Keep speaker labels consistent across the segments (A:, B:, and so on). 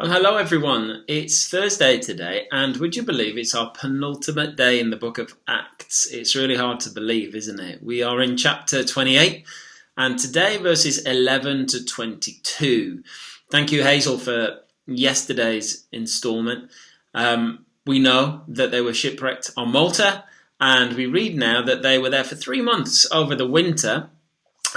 A: Well, hello everyone. It's Thursday today, and would you believe it's our penultimate day in the book of Acts? It's really hard to believe, isn't it? We are in chapter 28, and today verses 11 to 22. Thank you, Hazel, for yesterday's installment. We know that they were shipwrecked on Malta, and we read now that they were there for 3 months over the winter.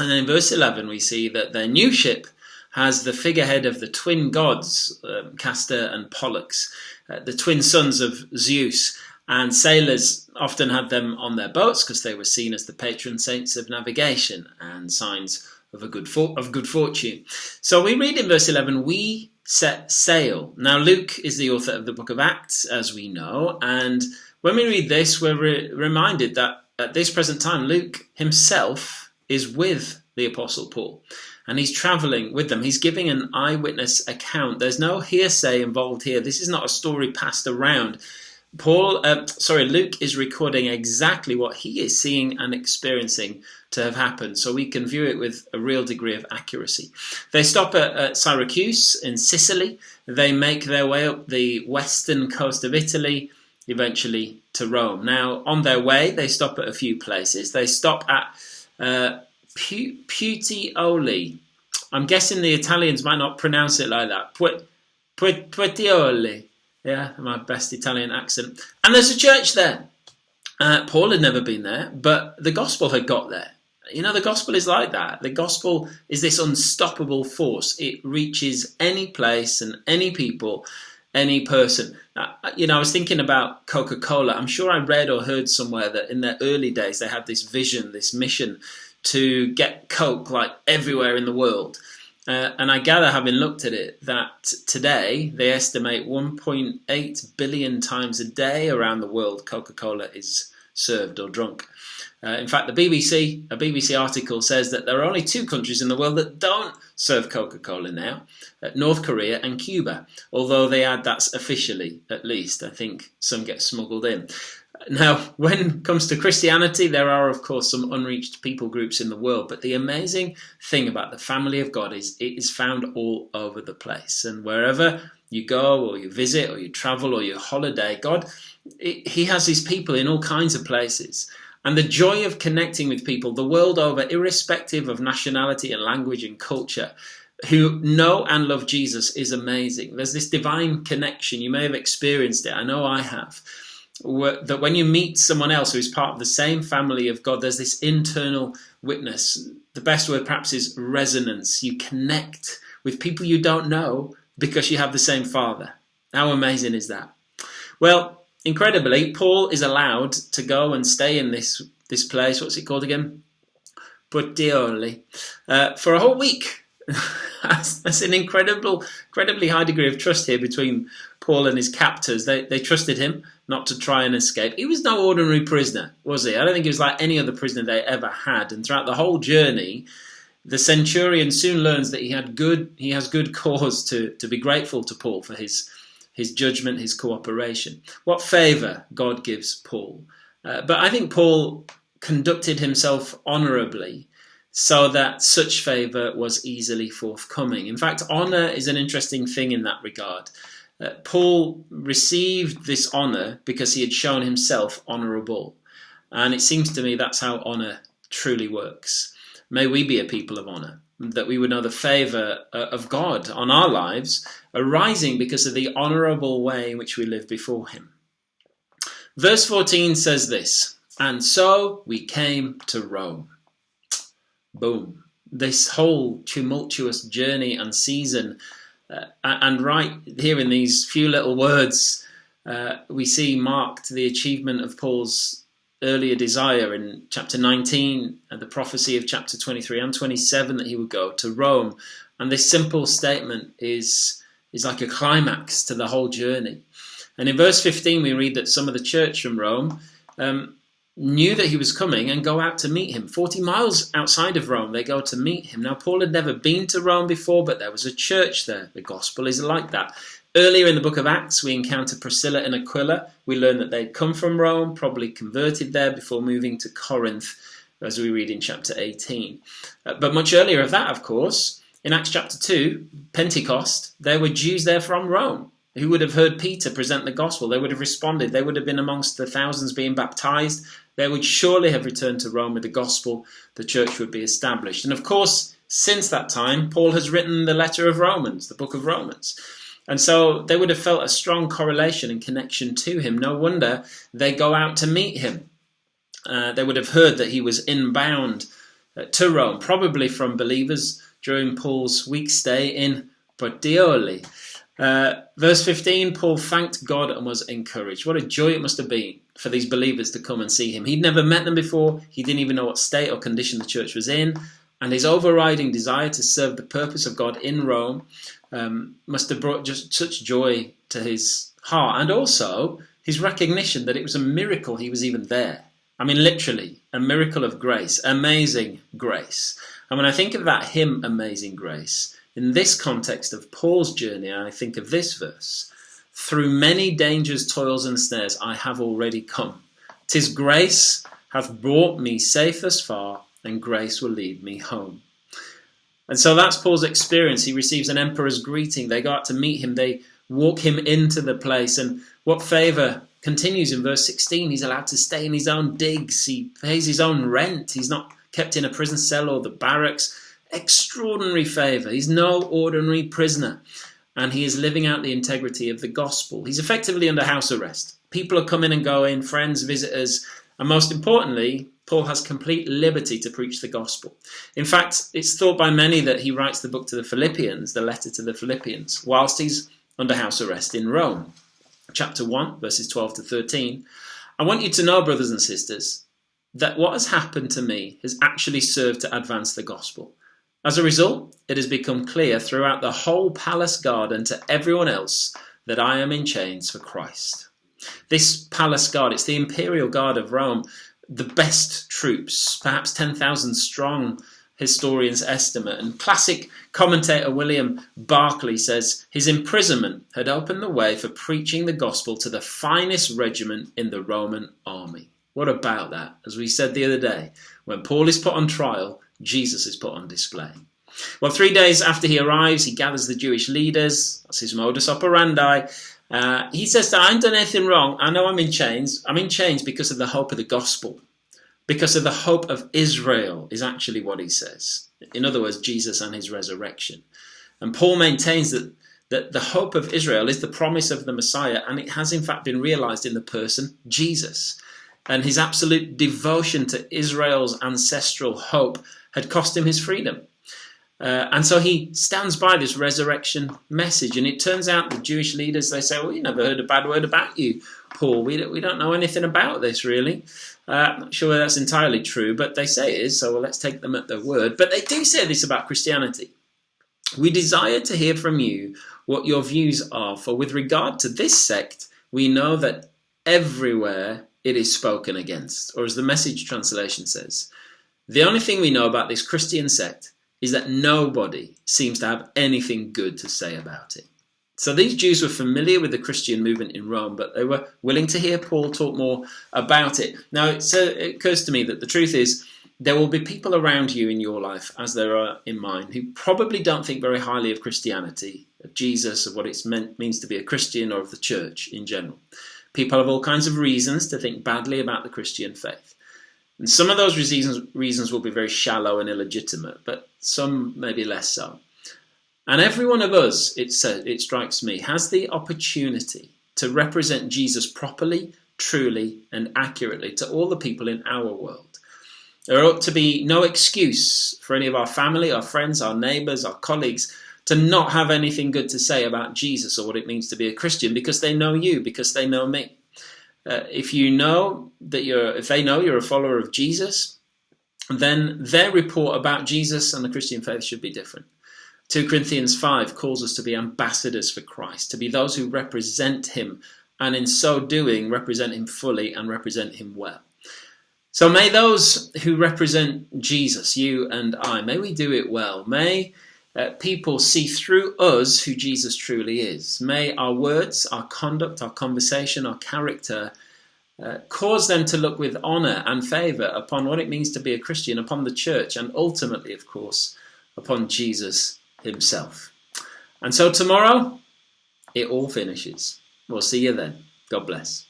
A: And then in verse 11, we see that their new ship has the figurehead of the twin gods, Castor and Pollux, the twin sons of Zeus. And sailors often had them on their boats because they were seen as the patron saints of navigation and signs of good fortune. So we read in verse 11, we set sail. Now Luke is the author of the book of Acts, as we know, and when we read this, we're reminded that at this present time, Luke himself is with the Apostle Paul. And he's traveling with them. He's giving an eyewitness account. There's no hearsay involved here. This is not a story passed around. Luke is recording exactly what he is seeing and experiencing to have happened, so we can view it with a real degree of accuracy. They stop at Syracuse in Sicily. They make their way up the western coast of Italy, eventually to Rome. Now, on their way, they stop at a few places. They stop at Puteoli. I'm guessing the Italians might not pronounce it like that. Puteoli. Yeah, my best Italian accent. And there's a church there. Paul had never been there, but the gospel had got there. You know, the gospel is like that. The gospel is this unstoppable force. It reaches any place and any people, any person. I was thinking about Coca-Cola. I'm sure I read or heard somewhere that in their early days they had this vision, this mission to get Coke like everywhere in the world. And I gather, having looked at it, that today they estimate 1.8 billion times a day around the world Coca-Cola is served or drunk. In fact, a BBC article says that there are only 2 countries in the world that don't serve Coca-Cola now, North Korea and Cuba, although they add that's officially, at least. I think some get smuggled in. Now, when it comes to Christianity, there are, of course, some unreached people groups in the world, but the amazing thing about the family of God is it is found all over the place. And wherever you go or you visit or you travel or you holiday, God, he has his people in all kinds of places. And the joy of connecting with people the world over, irrespective of nationality and language and culture, who know and love Jesus is amazing. There's this divine connection. You may have experienced it. I know I have. That when you meet someone else who is part of the same family of God, there's this internal witness. The best word perhaps is resonance. You connect with people you don't know because you have the same Father. How amazing is that? Well, incredibly, Paul is allowed to go and stay in this place. What's it called again? Puteoli. For a whole week. That's an incredibly high degree of trust here between Paul and his captors. They trusted him not to try and escape. He was no ordinary prisoner, was he? I don't think he was like any other prisoner they ever had. And throughout the whole journey, the centurion soon learns that he has good cause to be grateful to Paul for his judgment, his cooperation. What favour God gives Paul. But I think Paul conducted himself honourably, so that such favour was easily forthcoming. In fact, honour is an interesting thing in that regard. Paul received this honour because he had shown himself honourable. And it seems to me that's how honour truly works. May we be a people of honour, that we would know the favour of God on our lives, arising because of the honourable way in which we live before him. Verse 14 says this, and so we came to Rome. Boom. This whole tumultuous journey and season, and right here in these few little words, we see marked the achievement of Paul's earlier desire in chapter 19 and the prophecy of chapter 23 and 27 that he would go to Rome. And this simple statement is like a climax to the whole journey. And in verse 15 we read that some of the church from Rome knew that he was coming and go out to meet him. 40 miles outside of Rome, they go to meet him. Now, Paul had never been to Rome before, but there was a church there. The gospel is like that. Earlier in the book of Acts, we encounter Priscilla and Aquila. We learn that they'd come from Rome, probably converted there before moving to Corinth, as we read in chapter 18. But much earlier of that, of course, In Acts chapter 2, Pentecost, there were Jews there from Rome who would have heard Peter present the gospel. They would have responded. They would have been amongst the thousands being baptized. They would surely have returned to Rome with the gospel. The church would be established. And of course, since that time, Paul has written the letter of Romans, the book of Romans. And so they would have felt a strong correlation and connection to him. No wonder they go out to meet him. They would have heard that he was inbound to Rome, probably from believers during Paul's week stay in Puteoli. Verse 15, Paul thanked God and was encouraged. What a joy it must have been for these believers to come and see him. He'd never met them before. He didn't even know what state or condition the church was in. And his overriding desire to serve the purpose of God in Rome must have brought just such joy to his heart. And also his recognition that it was a miracle he was even there. I mean, literally, a miracle of grace, amazing grace. And when I think of that hymn, Amazing Grace, in this context of Paul's journey, I think of this verse. Through many dangers, toils and snares, I have already come. 'Tis grace hath brought me safe thus far, and grace will lead me home. And so that's Paul's experience. He receives an emperor's greeting. They go out to meet him. They walk him into the place. And what favour continues in verse 16. He's allowed to stay in his own digs. He pays his own rent. He's not kept in a prison cell or the barracks. Extraordinary favour. He's no ordinary prisoner. And he is living out the integrity of the gospel. He's effectively under house arrest. People are coming and going, friends, visitors. And most importantly, Paul has complete liberty to preach the gospel. In fact, it's thought by many that he writes the book to the Philippians, the letter to the Philippians, whilst he's under house arrest in Rome. Chapter 1, verses 12 to 13. I want you to know, brothers and sisters, that what has happened to me has actually served to advance the gospel. As a result, it has become clear throughout the whole palace guard and to everyone else that I am in chains for Christ. This palace guard, it's the imperial guard of Rome, the best troops, perhaps 10,000 strong, historians estimate. And classic commentator William Barclay says his imprisonment had opened the way for preaching the gospel to the finest regiment in the Roman army. What about that? As we said the other day, when Paul is put on trial, Jesus is put on display. Well, 3 days after he arrives, he gathers the Jewish leaders. That's his modus operandi. He says, I haven't done anything wrong. I know I'm in chains. I'm in chains because of the hope of the gospel. Because of the hope of Israel is actually what he says. In other words, Jesus and his resurrection. And Paul maintains that the hope of Israel is the promise of the Messiah, and it has in fact been realized in the person Jesus. And his absolute devotion to Israel's ancestral hope had cost him his freedom. And so he stands by this resurrection message. And it turns out the Jewish leaders, they say, well, you never heard a bad word about you, Paul. We don't know anything about this, really. I'm not sure that's entirely true, but they say it is, so let's take them at their word. But they do say this about Christianity. We desire to hear from you what your views are, for with regard to this sect, we know that everywhere it is spoken against. Or as the Message translation says, the only thing we know about this Christian sect is that nobody seems to have anything good to say about it. So these Jews were familiar with the Christian movement in Rome, but they were willing to hear Paul talk more about it. Now, it occurs to me that the truth is there will be people around you in your life, as there are in mine, who probably don't think very highly of Christianity, of Jesus, of what it means to be a Christian, or of the church in general. People have all kinds of reasons to think badly about the Christian faith. And some of those reasons will be very shallow and illegitimate, but some maybe less so. And every one of us, it strikes me, has the opportunity to represent Jesus properly, truly, and accurately to all the people in our world. There ought to be no excuse for any of our family, our friends, our neighbours, our colleagues to not have anything good to say about Jesus or what it means to be a Christian, because they know you, because they know me. If they know you're a follower of Jesus, then their report about Jesus and the Christian faith should be different. 2 Corinthians 5 calls us to be ambassadors for Christ, to be those who represent him, and in so doing represent him fully and represent him well. So may those who represent Jesus, you and I, may we do it well. May people see through us who Jesus truly is. May our words, our conduct, our conversation, our character cause them to look with honour and favour upon what it means to be a Christian, upon the church, and ultimately, of course, upon Jesus himself. And so tomorrow, it all finishes. We'll see you then. God bless.